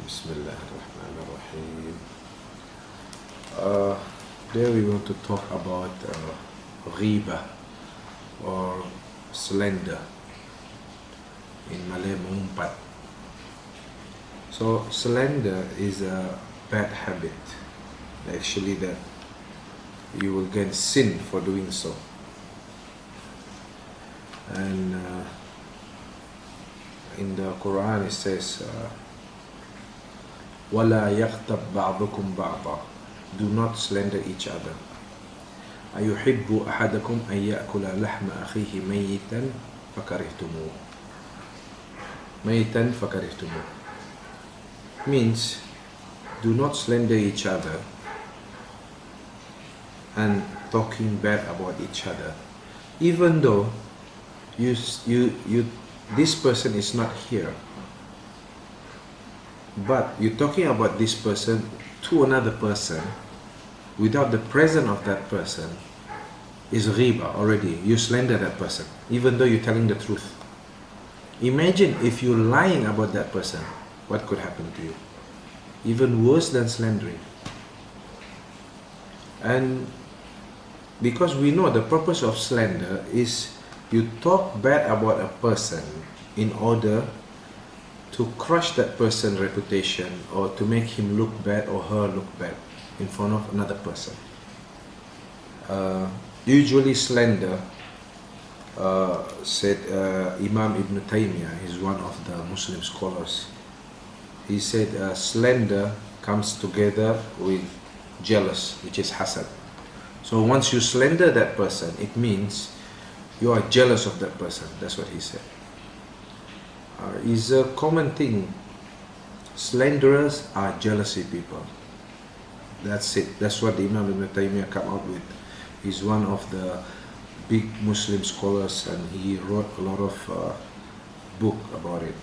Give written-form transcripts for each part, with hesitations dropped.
Bismillahirrahmanirrahim. Today we want to talk about Ghibah or Slander, in Malay mengumpat. So slander is a bad habit, actually, that you will get sin for doing so. And in the Quran it says وَلَا يَغْتَبْ بَعْضُكُمْ بَعْضًا, do not slander each other. أَيُحِبُّ أَحَدَكُمْ أَنْ يَأْكُلَ لَحْمَ أَخِيهِ مَيِّتًا فَكَرِهْتُمُوهُ. مَيِّتًا فَكَرِهْتُمُوهُ means do not slander each other and talking bad about each other, even though this person is not here, but you're talking about this person to another person without the presence of that person is ghibah already. You slander that person even though you're telling the truth. Imagine if you're lying about that person, what could happen to you? Even worse than slandering. And because we know the purpose of slander is you talk bad about a person in order to crush that person's reputation or to make him look bad or her look bad in front of another person. Usually slander, said Imam Ibn Taymiyyah, is one of the Muslim scholars. He said slander comes together with jealous, which is hasad. So once you slander that person, it means you are jealous of that person. That's what he said. Is a common thing. Slanderers are jealousy people. That's it. That's what the Imam Ibn Taymiyyah come out with. He's one of the big Muslim scholars and he wrote a lot of book about it.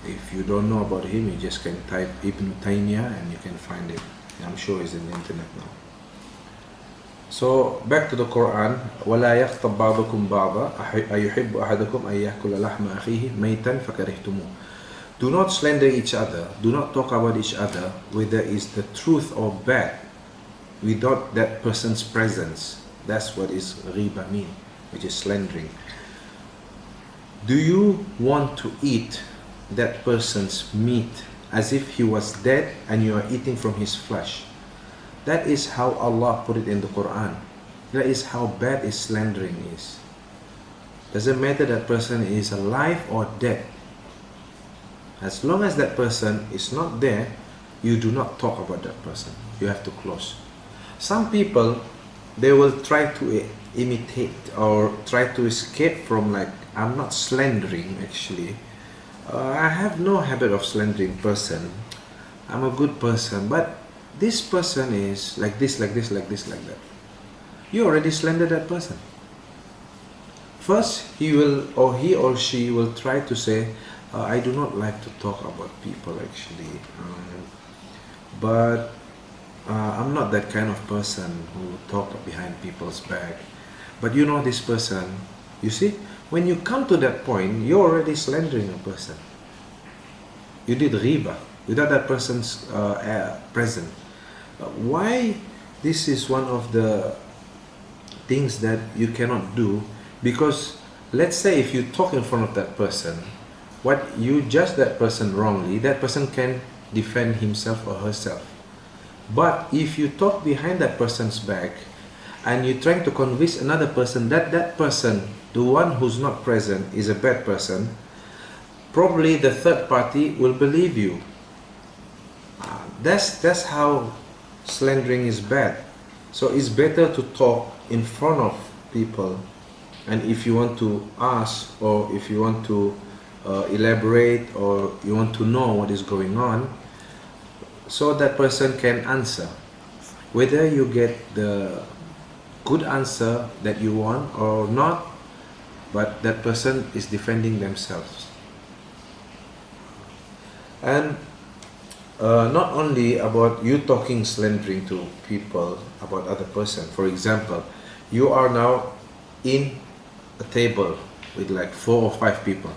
If you don't know about him, you just can type Ibn Taymiyyah and you can find it. I'm sure it's in the internet now. So back to the Quran. وَلَا يَغْتَبْ بَعْضُكُمْ بَعْضًا أَيُحِبُّ أَحَدُكُمْ أَنْ يَأْكُلَ لَحْمَ أَخِيهِ مَيْتًا فَكَرِهْتُمُوهُ. Do not slander each other. Do not talk about each other, whether it's the truth or bad, without that person's presence. That's what is ghibah mean, which is slandering. Do you want to eat that person's meat as if he was dead and you are eating from his flesh? That is how Allah put it in the Quran. That is how bad is slandering is. Doesn't matter that person is alive or dead. As long as that person is not there, you do not talk about that person. You have to close. Some people, they will try to imitate or try to escape from, like, I'm not slandering actually. I have no habit of slandering person. I'm a good person, but this person is like this, like this, like this, like that. You already slandered that person. First, he or she will try to say, I do not like to talk about people actually, but I'm not that kind of person who talk behind people's back. But you know this person, you see, when you come to that point, you're already slandering a person. You did ghibah without that person's present. Why this is one of the things that you cannot do? Because let's say if you talk in front of that person, what you judge that person wrongly, that person can defend himself or herself. But if you talk behind that person's back and you're trying to convince another person that that person, the one who's not present, is a bad person, probably the third party will believe you. That's how slandering is bad. So it's better to talk in front of people, and if you want to ask or if you want to elaborate or you want to know what is going on, so that person can answer. Whether you get the good answer that you want or not, but that person is defending themselves. And not only about you talking slandering to people about other person. For example, you are now in a table with like 4 or 5 people.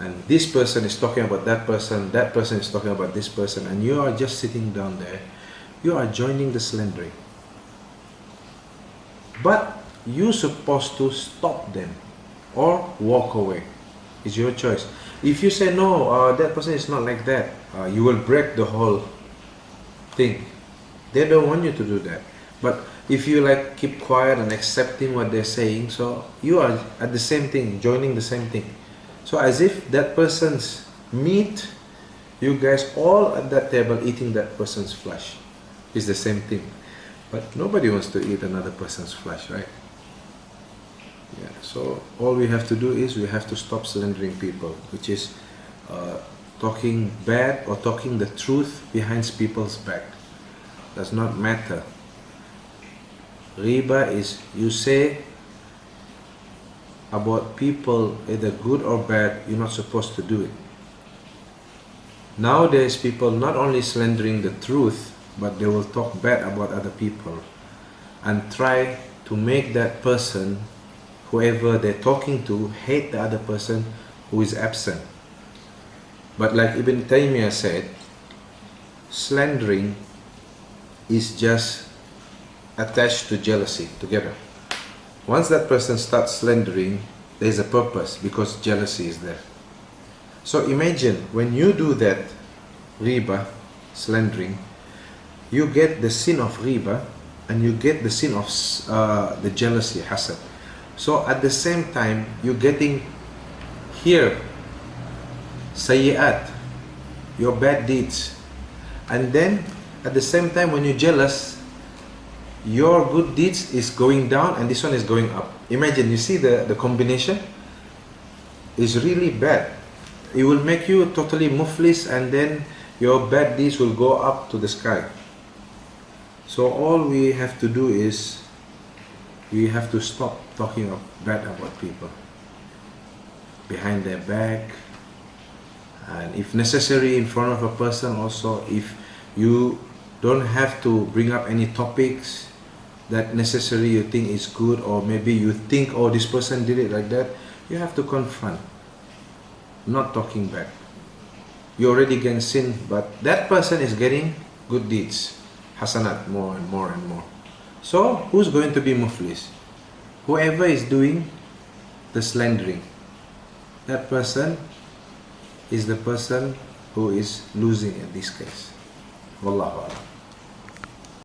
and this person is talking about that person is talking about this person, and you are just sitting down there, you are joining the slandering. But you're supposed to stop them or walk away. It's your choice. If you say no, that person is not like that, you will break the whole thing. They don't want you to do that. But if you like keep quiet and accepting what they're saying, so you are at the same thing, joining the same thing. So as if that person's meat, you guys all at that table eating that person's flesh. It's the same thing. But nobody wants to eat another person's flesh, right? Yeah. So all we have to do is we have to stop slandering people, which is talking bad or talking the truth behind people's back. Does not matter. Ghibah is you say about people either good or bad, you're not supposed to do it. Nowadays people not only slandering the truth, but they will talk bad about other people and try to make that person, whoever they're talking to, hate the other person who is absent. But like Ibn Taymiyyah said, slandering is just attached to jealousy together. Once that person starts slandering, there's a purpose because jealousy is there. So imagine when you do that ghibah, slandering, you get the sin of ghibah and you get the sin of the jealousy, hasad. So at the same time, you're getting here sayyat, your bad deeds, and then at the same time when you're jealous, your good deeds is going down and this one is going up. Imagine, you see the combination is really bad. It will make you totally muflis and then your bad deeds will go up to the sky. So all we have to do is we have to stop talking bad about people behind their back, and if necessary in front of a person also. If you don't have to bring up any topics that necessary you think is good, or maybe you think, oh, this person did it like that, you have to confront, not talking back. You already getting sin, but that person is getting good deeds, hasanat, more and more and more. So who's going to be muflis? Whoever is doing the slandering, that person is the person who is losing in this case. Wallahu a'lam.